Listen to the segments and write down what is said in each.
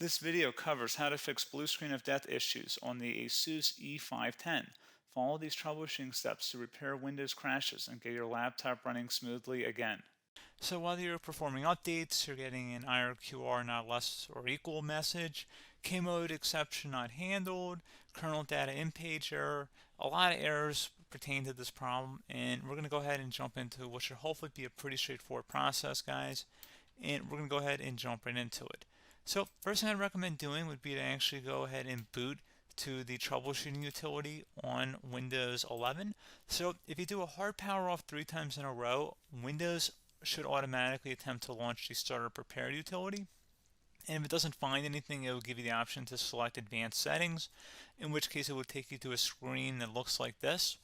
This video covers how to fix blue screen of death issues on the ASUS E510. Follow these troubleshooting steps to repair Windows crashes and get your laptop running smoothly again. So whether you're performing updates, you're getting an IRQR not less or equal message, K-mode exception not handled, kernel data in-page error, a lot of errors pertain to this problem, and we're going to go ahead and jump into what should hopefully be a pretty straightforward process, guys, and we're going to go ahead and jump right into it. So first thing I'd recommend doing would be to actually go ahead and boot to the troubleshooting utility on Windows 11. So if you do a hard power off 3 times in a row, Windows should automatically attempt to launch the startup repair utility. And if it doesn't find anything, it will give you the option to select advanced settings, in which case it will take you to a screen that looks like this.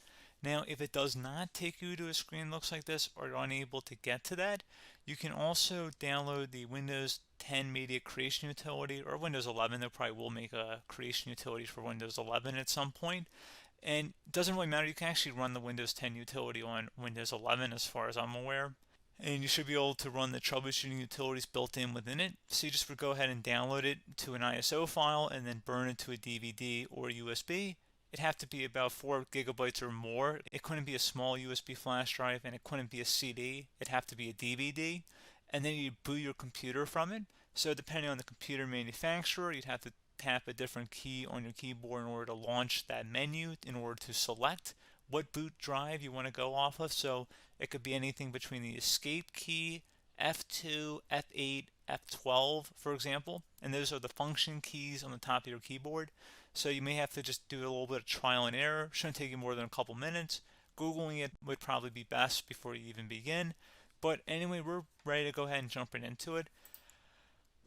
Now, if it does not take you to a screen that looks like this, or you're unable to get to that, you can also download the Windows 10 Media Creation Utility, or Windows 11. They probably will make a creation utility for Windows 11 at some point. And it doesn't really matter, you can actually run the Windows 10 utility on Windows 11 as far as I'm aware. And you should be able to run the troubleshooting utilities built in within it. So you just would go ahead and download it to an ISO file and then burn it to a DVD or USB. It'd have to be about 4 gigabytes or more. It couldn't be a small USB flash drive, and it couldn't be a CD. It'd have to be a DVD. And then you boot your computer from it. So depending on the computer manufacturer, you'd have to tap a different key on your keyboard in order to launch that menu, in order to select what boot drive you want to go off of. So it could be anything between the escape key, F2, F8, F12, for example, and those are the function keys on the top of your keyboard. So you may have to just do a little bit of trial and error. Shouldn't take you more than a couple minutes. Googling it would probably be best before you even begin. But anyway, we're ready to go ahead and jump right into it.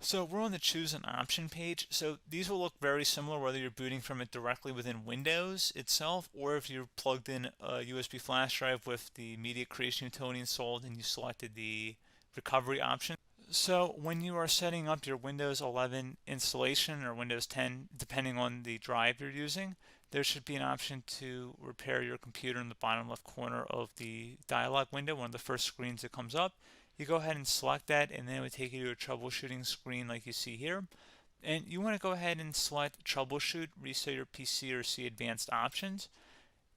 So we're on the choose an option page. So these will look very similar whether you're booting from it directly within Windows itself, or if you're plugged in a USB flash drive with the media creation utility installed and you selected the recovery option. So when you are setting up your Windows 11 installation or Windows 10, depending on the drive you're using, there should be an option to repair your computer in the bottom left corner of the dialog window, one of the first screens that comes up. You go ahead and select that, and then it would take you to a troubleshooting screen like you see here. And you want to go ahead and select troubleshoot, reset your PC, or see advanced options.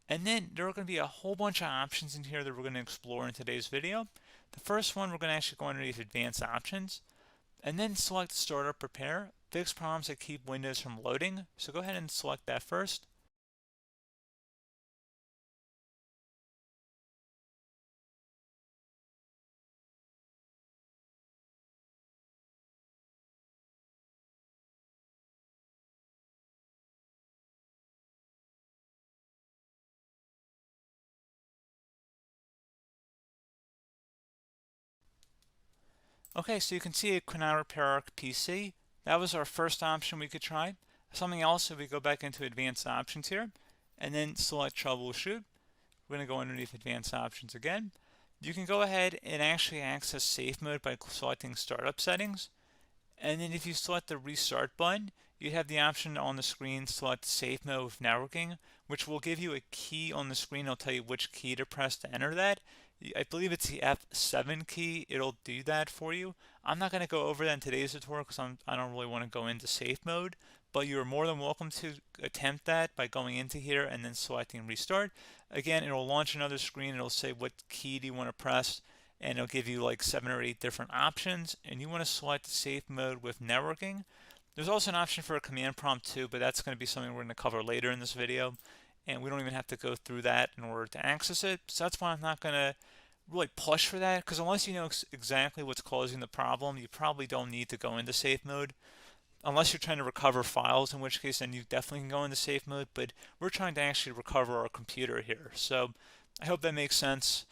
And then there are going to be a whole bunch of options in here that we're going to explore in today's video. The first one, we're going to actually go underneath advanced options and then select startup repair, fix problems that keep Windows from loading. So go ahead and select that first. Okay, so you can see it could not repair our PC. That was our first option we could try. Something else, if we go back into advanced options here and then select troubleshoot, we're going to go underneath advanced options again. You can go ahead and actually access safe mode by selecting startup settings. And then if you select the restart button, you have the option on the screen select safe mode with networking, which will give you a key on the screen. It'll tell you which key to press to enter that. I believe it's the F7 key. It'll do that for you. I'm not going to go over that in today's tutorial because I don't really want to go into safe mode, but you're more than welcome to attempt that by going into here and then selecting restart. Again, it'll launch another screen. It'll say what key do you want to press, and it'll give you like 7 or 8 different options, and you want to select safe mode with networking. There's also an option for a command prompt too, but that's going to be something we're going to cover later in this video, and we don't even have to go through that in order to access it. So that's why I'm not going to really push for that, because unless you know exactly what's causing the problem, you probably don't need to go into safe mode. Unless you're trying to recover files, in which case then you definitely can go into safe mode, but we're trying to actually recover our computer here. So I hope that makes sense.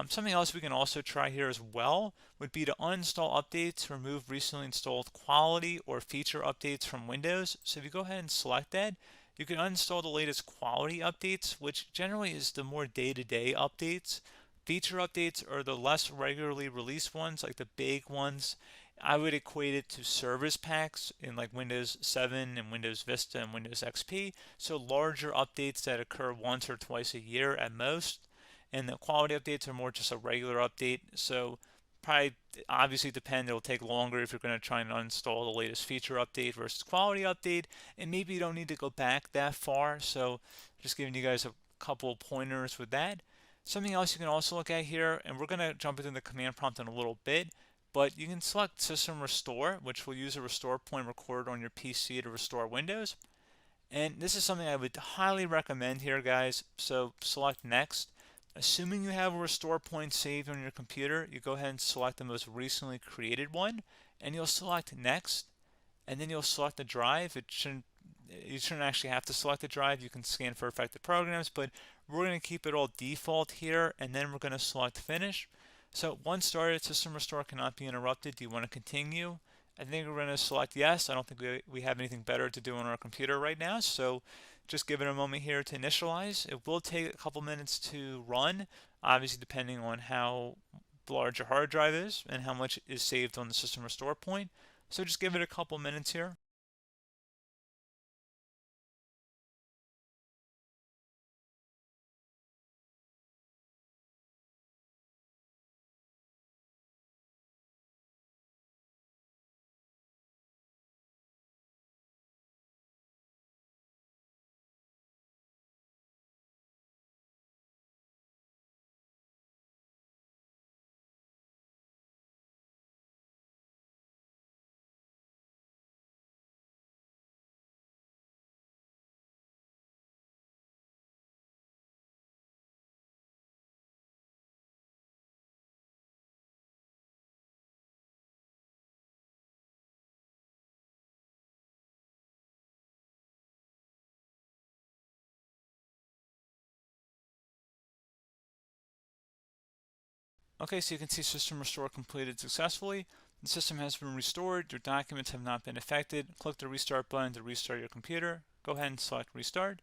Something else we can also try here as well would be to uninstall updates, remove recently installed quality or feature updates from Windows. So if you go ahead and select that, you can uninstall the latest quality updates, which generally is the more day-to-day updates. Feature updates are the less regularly released ones, like the big ones. I would equate it to service packs in like Windows 7 and Windows Vista and Windows XP. So larger updates that occur once or twice a year at most. And the quality updates are more just a regular update. So probably obviously depend. It'll take longer if you're going to try and uninstall the latest feature update versus quality update, and maybe you don't need to go back that far. So just giving you guys a couple of pointers with that. Something else you can also look at here, and we're going to jump into the command prompt in a little bit, but you can select System Restore, which will use a restore point recorded on your PC to restore Windows. And this is something I would highly recommend here, guys. So select Next. Assuming you have a restore point saved on your computer, you go ahead and select the most recently created one, and you'll select Next, and then you'll select the drive. You shouldn't actually have to select the drive. You can scan for affected programs, but we're going to keep it all default here, and then we're going to select Finish. So once started, System Restore cannot be interrupted. Do you want to continue? I think we're going to select yes. I don't think we have anything better to do on our computer right now, so just give it a moment here to initialize. It will take a couple minutes to run, obviously depending on how large your hard drive is and how much is saved on the System Restore point. So just give it a couple minutes here. Okay, so you can see System Restore completed successfully. The system has been restored. Your documents have not been affected. Click the Restart button to restart your computer. Go ahead and select Restart.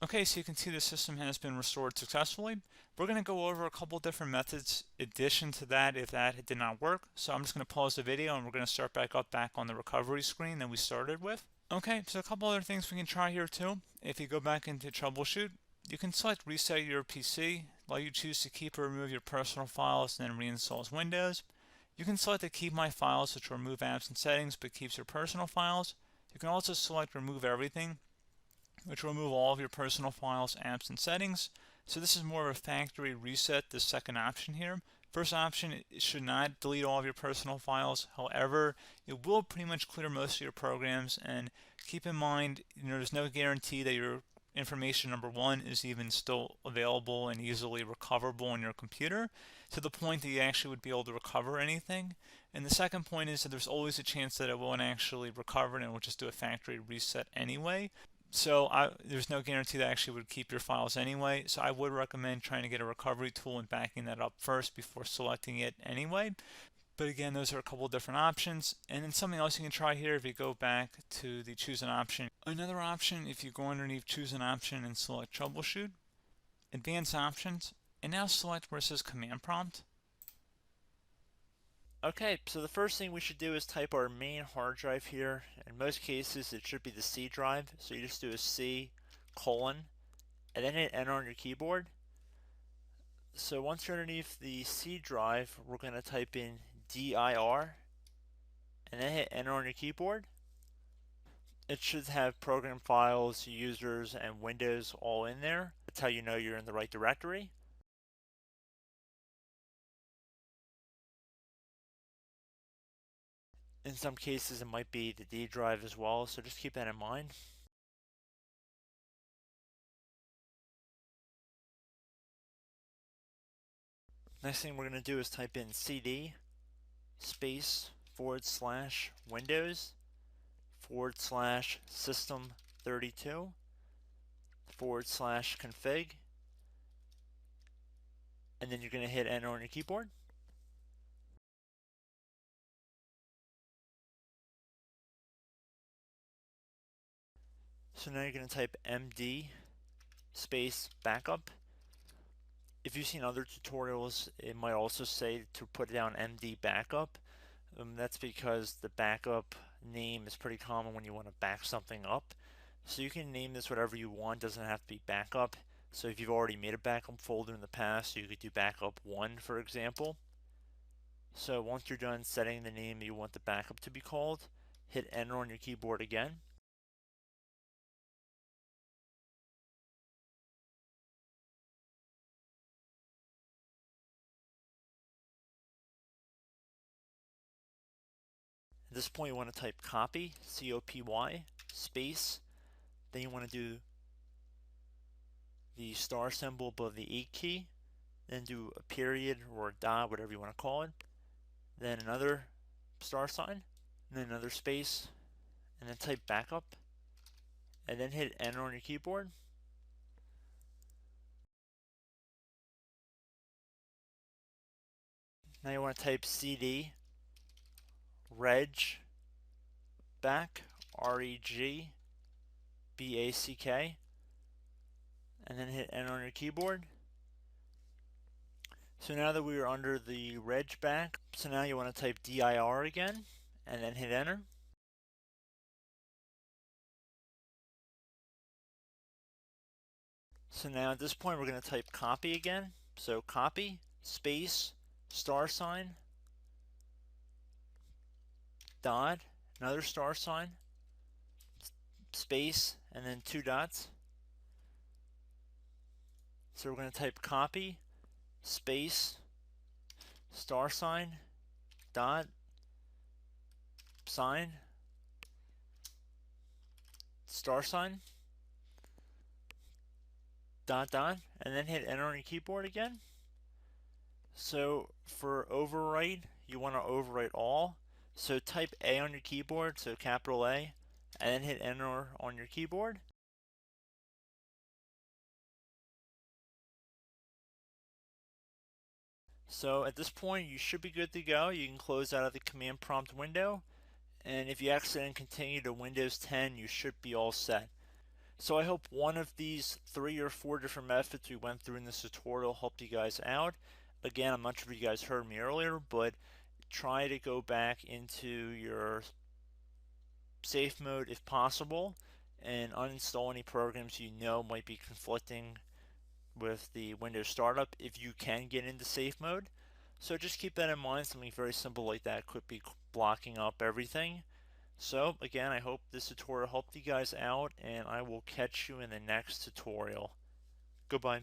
Okay, so you can see the system has been restored successfully. We're going to go over a couple different methods in addition to that if that did not work. So I'm just going to pause the video and we're going to start back on the recovery screen that we started with. Okay, so a couple other things we can try here too. If you go back into troubleshoot, you can select reset your PC, while you choose to keep or remove your personal files and then reinstalls Windows. You can select to keep my files, which will remove apps and settings but keeps your personal files. You can also select remove everything, which will remove all of your personal files, apps, and settings. So this is more of a factory reset, the second option here. First option, it should not delete all of your personal files. However, it will pretty much clear most of your programs. And keep in mind, there's no guarantee that your information, number one, is even still available and easily recoverable on your computer to the point that you actually would be able to recover anything. And the second point is that there's always a chance that it won't actually recover and it will just do a factory reset anyway. So there's no guarantee that actually would keep your files anyway. So I would recommend trying to get a recovery tool and backing that up first before selecting it anyway. But again, those are a couple different options. And then something else you can try here if you go back to the choose an option. Another option, if you go underneath choose an option and select troubleshoot, advanced options, and now select where it says command prompt. Okay, so the first thing we should do is type our main hard drive here. In most cases, it should be the C drive. So you just do a C colon and then hit enter on your keyboard. So once you're underneath the C drive, we're going to type in dir and then hit enter on your keyboard. It should have program files, users, and Windows all in there. That's how you know you're in the right directory. In some cases, it might be the D drive as well, so just keep that in mind. Next thing we're going to do is type in cd space / Windows / system 32 / config, and then you're going to hit enter on your keyboard. So now you're going to type MD space backup. If you've seen other tutorials, it might also say to put down MD backup. That's because the backup name is pretty common when you want to back something up. So you can name this whatever you want, doesn't have to be backup. So if you've already made a backup folder in the past, you could do backup 1, for example. So once you're done setting the name you want the backup to be called, hit enter on your keyboard again. At this point, you want to type copy, C-O-P-Y, space. Then you want to do the star symbol above the 8 key. Then do a period or a dot, whatever you want to call it. Then another star sign, and then another space, and then type backup. And then hit enter on your keyboard. Now you want to type CD reg back, R-E-G-B-A-C-K, and then hit enter on your keyboard. So now that we are under the reg back, so now you want to type dir again, and then hit enter. So now at this point we're going to type copy again. So copy, space, star sign, dot, another star sign, space, and then 2 dots. So we're going to type copy, space, star sign, dot, sign, star sign, dot, dot, and then hit enter on your keyboard again. So for overwrite, you want to overwrite all. So type A on your keyboard, so capital A, and then hit enter on your keyboard. So at this point, you should be good to go. You can close out of the command prompt window, and if you accidentally continue to Windows 10, you should be all set. So I hope one of these 3 or 4 different methods we went through in this tutorial helped you guys out. Again, I'm not sure if you guys heard me earlier, but try to go back into your safe mode if possible and uninstall any programs you know might be conflicting with the Windows startup if you can get into safe mode. So just keep that in mind. Something very simple like that could be blocking up everything. So again, I hope this tutorial helped you guys out, and I will catch you in the next tutorial. Goodbye.